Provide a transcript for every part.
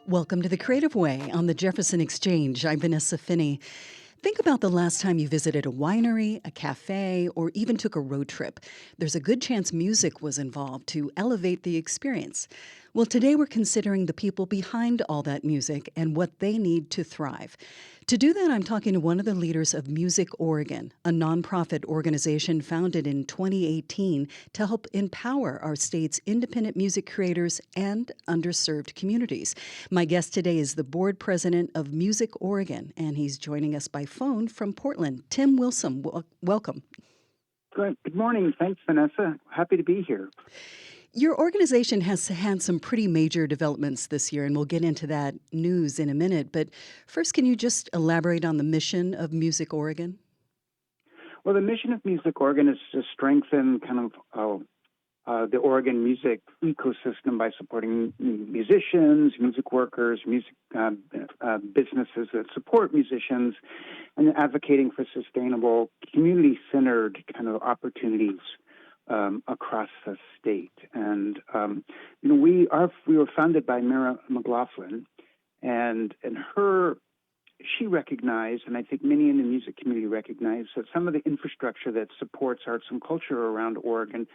Welcome to The Creative Way on the Jefferson Exchange. I'm Vanessa Finney. Think about the last time you visited a winery, a cafe, or even took a road trip. There's a good chance music was involved to elevate the experience. Well, today we're considering the people behind all that music and what they need to thrive. To do that, I'm talking to one of the leaders of MusicOregon, a nonprofit organization founded in 2018 to help empower our state's independent music creators and underserved communities. My guest today is the board president of MusicOregon, and he's joining us by phone from Portland. Tim Wilson, welcome. Good morning. Thanks, Vanessa. Happy to be here. Your organization has had some pretty major developments this year, and we'll get into that news in a minute. But first, can you just elaborate on the mission of MusicOregon? Well, the mission of MusicOregon is to strengthen the Oregon music ecosystem by supporting musicians, music workers, music businesses that support musicians, and advocating for sustainable, community-centered kind of opportunities across the state. And we were founded by Mira McLaughlin, and she recognized, and I think many in the music community recognize, that some of the infrastructure that supports arts and culture around Oregon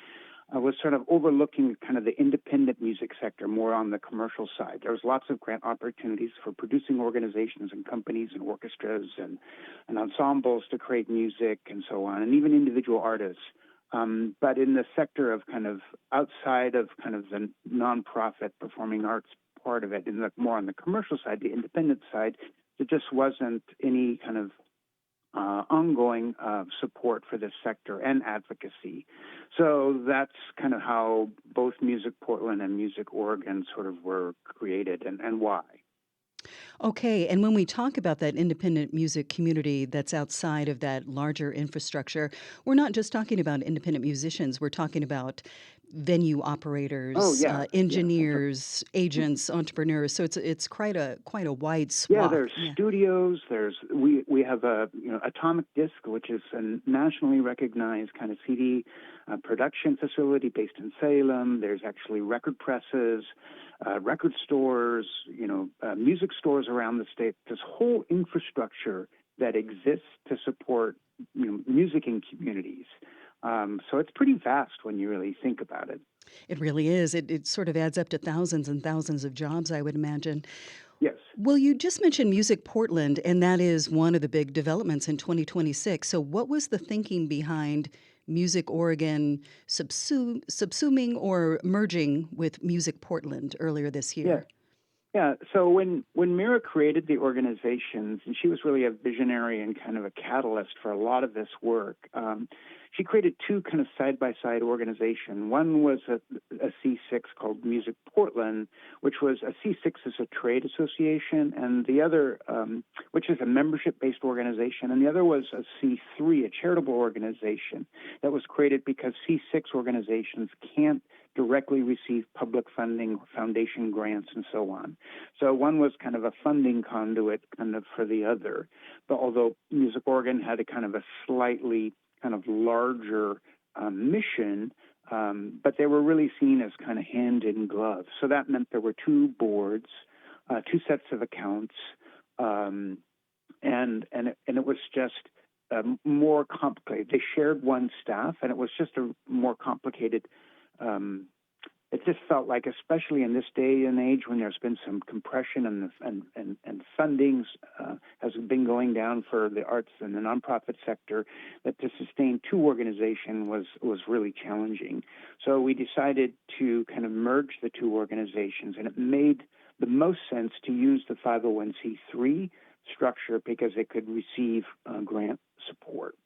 was sort of overlooking kind of the independent music sector more on the commercial side. There was lots of grant opportunities for producing organizations and companies and orchestras and ensembles to create music and so on, and even individual artists. But in the sector of kind of outside of kind of the nonprofit performing arts part of it, more on the commercial side, the independent side, there just wasn't any kind of ongoing support for this sector and advocacy. So that's kind of how both MusicPortland and MusicOregon sort of were created and why. Okay, and when we talk about that independent music community that's outside of that larger infrastructure, we're not just talking about independent musicians. We're talking about venue Oh, operators, yeah. engineers, agents, entrepreneurs. So it's quite a wide Yeah, swath. there's studios. We have a Atomic Disc, which is a nationally recognized kind of CD production facility based in Salem. There's actually record presses, record stores, music stores around the state. This whole infrastructure that exists to support music in communities. So it's pretty vast when you really think about it. It really is. It sort of adds up to thousands and thousands of jobs, I would imagine. Yes. Well, you just mentioned MusicPortland, and that is one of the big developments in 2026. So what was the thinking behind MusicOregon subsuming or merging with MusicPortland earlier this Yeah. year? Yeah. So when Mira created the organizations, and she was really a visionary and kind of a catalyst for a lot of this work, she created two kind of side-by-side organizations. One was a C6 called MusicPortland, which was a C6 is a trade association, and the other, which is a membership-based organization, and the other was a C3, a charitable organization that was created because C6 organizations can't directly receive public funding, foundation grants, and so on. So one was kind of a funding conduit kind of for the other. But although MusicOregon had a kind of a slightly kind of larger mission, but they were really seen as kind of hand in glove. So that meant there were two boards, two sets of accounts, and it was just more complicated. They shared one staff, and it was just a more complicated. It just felt like, especially in this day and age when there's been some compression and fundings has been going down for the arts and the nonprofit sector, that to sustain two organizations was really challenging. So we decided to kind of merge the two organizations, and it made the most sense to use the 501c3 structure because it could receive grant support.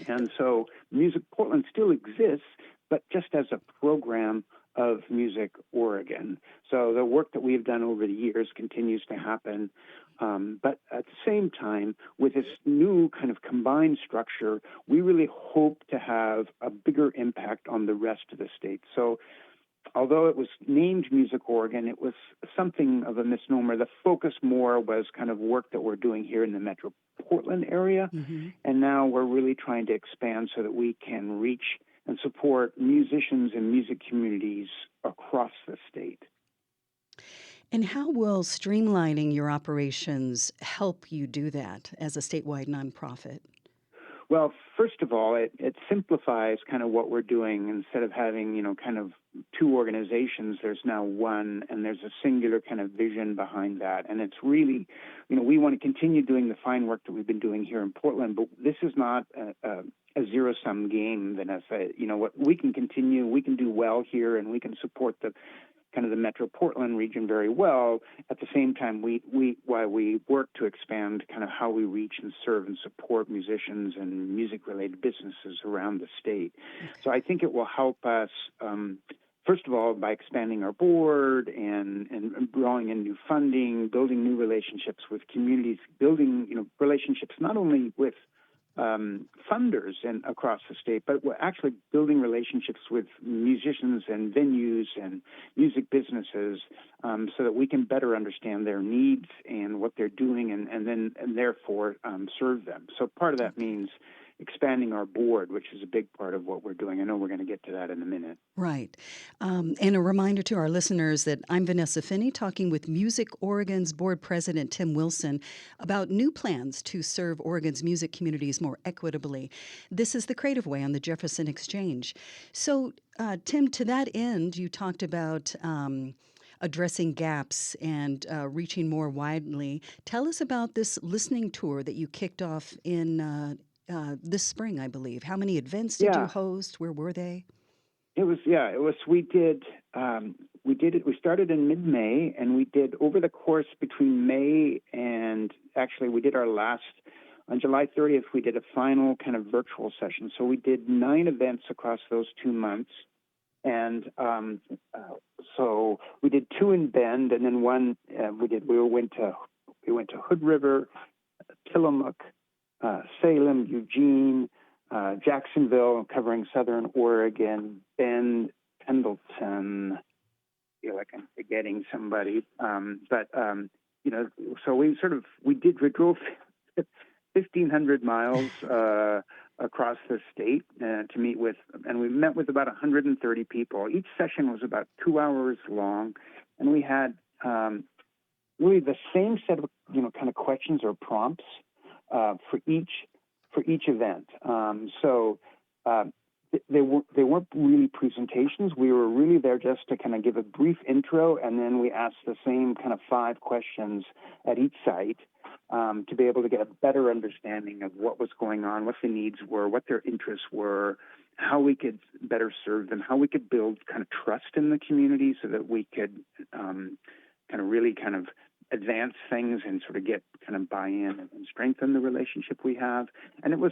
And so MusicPortland still exists, but just as a program of MusicOregon. So the work that we've done over the years continues to happen. But at the same time, with this new kind of combined structure, we really hope to have a bigger impact on the rest of the state. So although it was named MusicOregon, it was something of a misnomer. The focus more was kind of work that we're doing here in the Metro Portland area. Mm-hmm. And now we're really trying to expand so that we can reach and support musicians and music communities across the state. And how will streamlining your operations help you do that as a statewide nonprofit? Well, first of all, it simplifies kind of what we're doing. Instead of having, kind of two organizations, there's now one, and there's a singular kind of vision behind that. And it's really, we want to continue doing the fine work that we've been doing here in Portland, but this is not a zero-sum game, Vanessa. What we can continue, we can do well here, and we can support the kind of the Metro Portland region very well. At the same time, while we work to expand kind of how we reach and serve and support musicians and music-related businesses around the state. So I think it will help us, first of all, by expanding our board and drawing in new funding, building new relationships with communities, building relationships not only with funders and across the state, but we're actually building relationships with musicians and venues and music businesses so that we can better understand their needs and what they're doing and therefore serve them. So part of that means expanding our board, which is a big part of what we're doing. I know we're going to get to that in a minute. Right. And a reminder to our listeners that I'm Vanessa Finney talking with MusicOregon's board president, Tim Wilson, about new plans to serve Oregon's music communities more equitably. This is The Creative Way on the Jefferson Exchange. So, Tim, to that end, you talked about addressing gaps and reaching more widely. Tell us about this listening tour that you kicked off in this spring, I believe. How many events did you host? Where were they? It was. We did it. We started in mid-May, and we did over the course between May and actually we did our last on July 30th. We did a final kind of virtual session. So we did 9 events across those 2 months, and so we did 2 in Bend, and then one we went to Hood River, Tillamook, Salem, Eugene, Jacksonville, covering Southern Oregon, Bend, Pendleton. I feel like I'm forgetting somebody, so we drove 1,500 miles across the state to meet with, and we met with about 130 people. Each session was about 2 hours long, and we had really the same set of kind of questions or prompts for each event. They weren't really presentations. We were really there just to kind of give a brief intro, and then we asked the same kind of 5 questions at each site to be able to get a better understanding of what was going on, what the needs were, what their interests were, how we could better serve them, how we could build kind of trust in the community so that we could kind of really kind of advance things and sort of get kind of buy-in and strengthen the relationship we have. And it was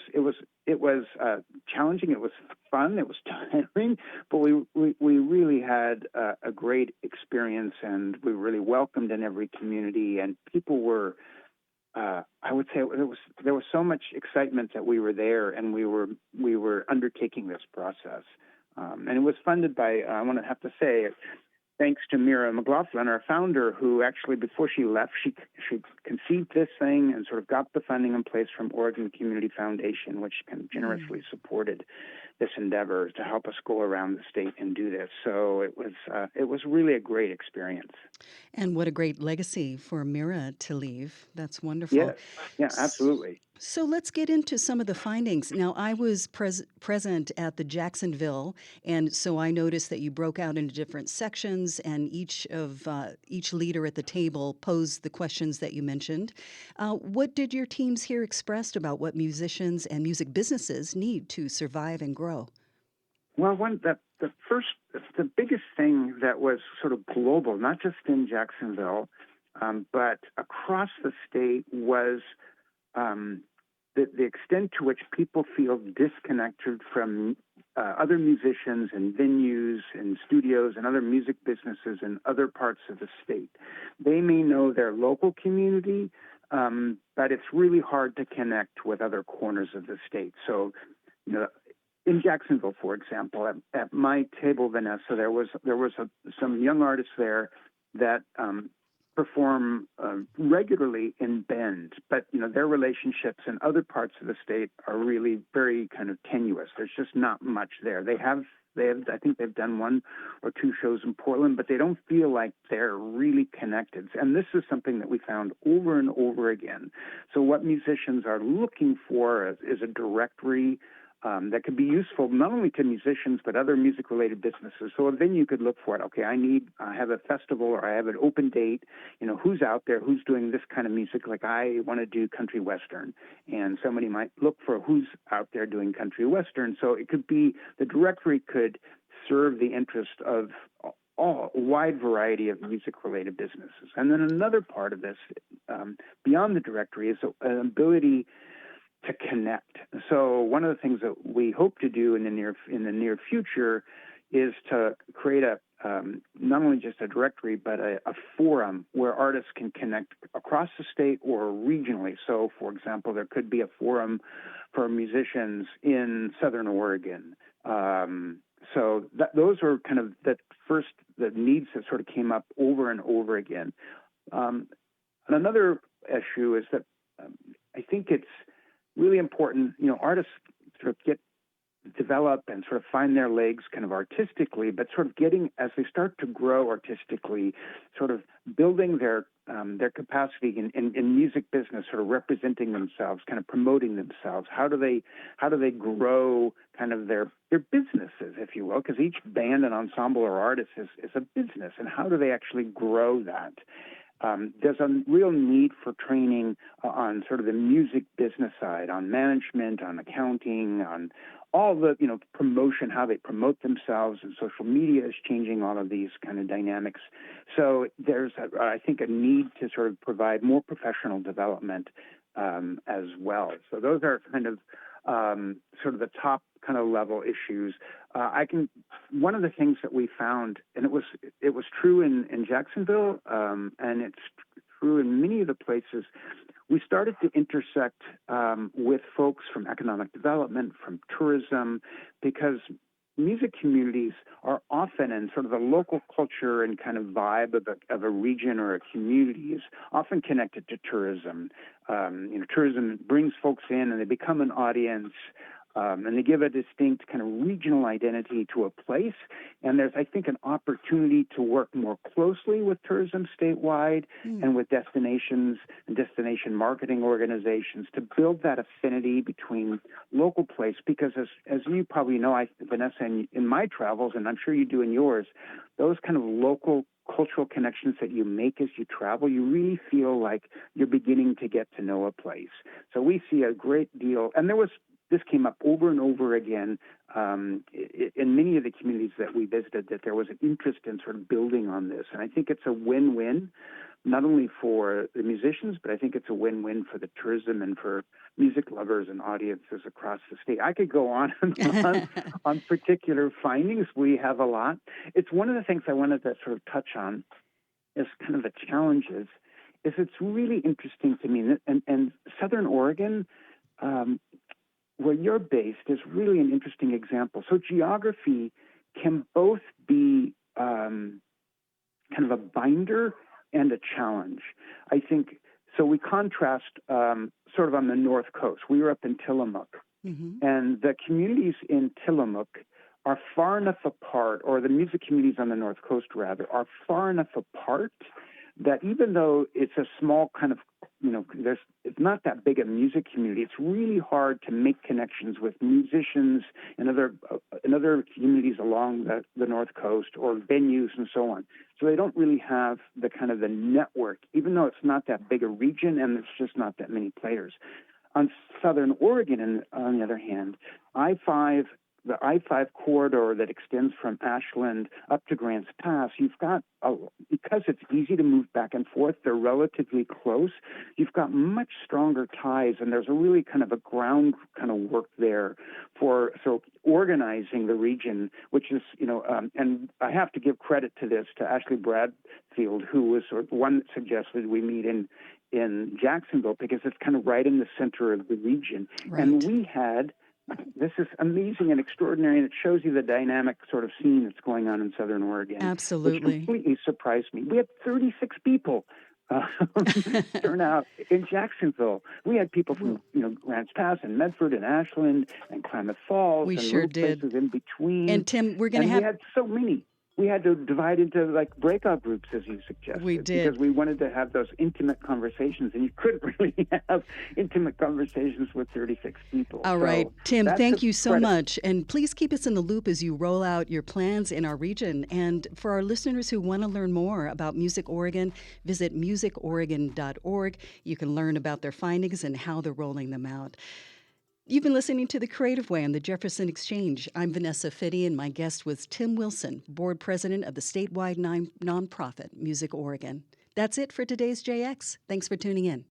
challenging. It was fun. It was tiring, but we really had a great experience, and we were really welcomed in every community. And people were, I would say, there was so much excitement that we were there, and we were undertaking this process. And it was funded by, I want to have to say, thanks to Mira McLaughlin, our founder, who actually, before she left, she conceived this thing and sort of got the funding in place from Oregon Community Foundation, which kind of generously supported this endeavor to help us go around the state and do this. So it was really a great experience. And what a great legacy for Mira to leave. That's wonderful. Yeah, absolutely. So let's get into some of the findings. Now, I was present at the Jacksonville, and so I noticed that you broke out into different sections, and each leader at the table posed the questions that you mentioned. What did your teams here expressed about what musicians and music businesses need to survive and grow? Well, the biggest thing that was sort of global, not just in Jacksonville, but across the state, was the extent to which people feel disconnected from other musicians and venues and studios and other music businesses in other parts of the state. They may know their local community, but it's really hard to connect with other corners of the state. So, in Jacksonville, for example, at my table, Vanessa, there was some young artists there that perform regularly in Bend, but their relationships in other parts of the state are really very kind of tenuous. There's just not much there. They have I think they've done 1 or 2 shows in Portland, but they don't feel like they're really connected. And this is something that we found over and over again. So what musicians are looking for is a directory that could be useful not only to musicians but other music-related businesses. So a venue could look for it. Okay, I have a festival or I have an open date. Who's out there? Who's doing this kind of music? Like I want to do country western, and somebody might look for who's out there doing country western. So it could be the directory could serve the interest of a wide variety of music-related businesses. And then another part of this, beyond the directory, is an ability to connect. So one of the things that we hope to do in the near future is to create not only just a directory, but a forum where artists can connect across the state or regionally. So, for example, there could be a forum for musicians in Southern Oregon. So those are kind of the needs that sort of came up over and over again. And another issue is that I think it's really important, artists sort of develop and sort of find their legs kind of artistically, but sort of as they start to grow artistically, sort of building their capacity in music business, sort of representing themselves, kind of promoting themselves. How do they grow kind of their businesses, if you will? Because each band and ensemble or artist is a business, and how do they actually grow that? There's a real need for training on sort of the music business side, on management, on accounting, on all the, promotion, how they promote themselves, and social media is changing all of these kind of dynamics. So there's, I think, a need to sort of provide more professional development as well. So those are kind of sort of the top kind of level issues. One of the things that we found, and it was true in Jacksonville, and it's true in many of the places, we started to intersect with folks from economic development, from tourism, because music communities are often, in sort of the local culture and kind of vibe of a region or a community, is often connected to tourism. Tourism brings folks in and they become an audience, and they give a distinct kind of regional identity to a place. And there's, I think, an opportunity to work more closely with tourism statewide and with destinations and destination marketing organizations to build that affinity between local place. Because as you probably know, Vanessa, in my travels, and I'm sure you do in yours, those kind of local cultural connections that you make as you travel, you really feel like you're beginning to get to know a place. So we see a great deal, and this came up over and over again in many of the communities that we visited, that there was an interest in sort of building on this. And I think it's a win-win, not only for the musicians, but I think it's a win-win for the tourism and for music lovers and audiences across the state. I could go on and on particular findings. We have a lot. It's one of the things I wanted to sort of touch on is kind of the challenges. It's really interesting to me, and Southern Oregon, where you're based, is really an interesting example. So geography can both be kind of a binder and a challenge. I think, so we contrast sort of on the North Coast. We were up in Tillamook, and the communities in Tillamook are far enough apart, or the music communities on the North Coast, rather, are far enough apart that even though it's a small kind of, it's not that big a music community, it's really hard to make connections with musicians and other communities along the North Coast, or venues and so on. So they don't really have the kind of the network, even though it's not that big a region and it's just not that many players. On Southern Oregon, on the other hand, the I-5 corridor that extends from Ashland up to Grants Pass, you've got, because it's easy to move back and forth, they're relatively close, you've got much stronger ties, and there's a really kind of a ground kind of work there for organizing the region, which is, and I have to give credit to this, to Ashley Bradfield, who was sort of one that suggested we meet in Jacksonville, because it's kind of right in the center of the region. Right. And we had, this is amazing and extraordinary, and it shows you the dynamic sort of scene that's going on in Southern Oregon. Absolutely. Which completely surprised me. We had 36 people turnout in Jacksonville. We had people from Grants Pass and Medford and Ashland and Klamath Falls We and sure little did. places in between. And Tim, we're going to And have... we had so many. We had to divide into like breakout groups, as you suggested. We did. Because we wanted to have those intimate conversations, and you couldn't really have intimate conversations with 36 people. All right, Tim, thank you so credit. much. And please keep us in the loop as you roll out your plans in our region. And for our listeners who want to learn more about Music Oregon, visit MusicOregon.org. You can learn about their findings and how they're rolling them out. You've been listening to The Creative Way on the Jefferson Exchange. I'm Vanessa Fitty, and my guest was Tim Wilson, board president of the statewide nonprofit Music Oregon. That's it for today's JX. Thanks for tuning in.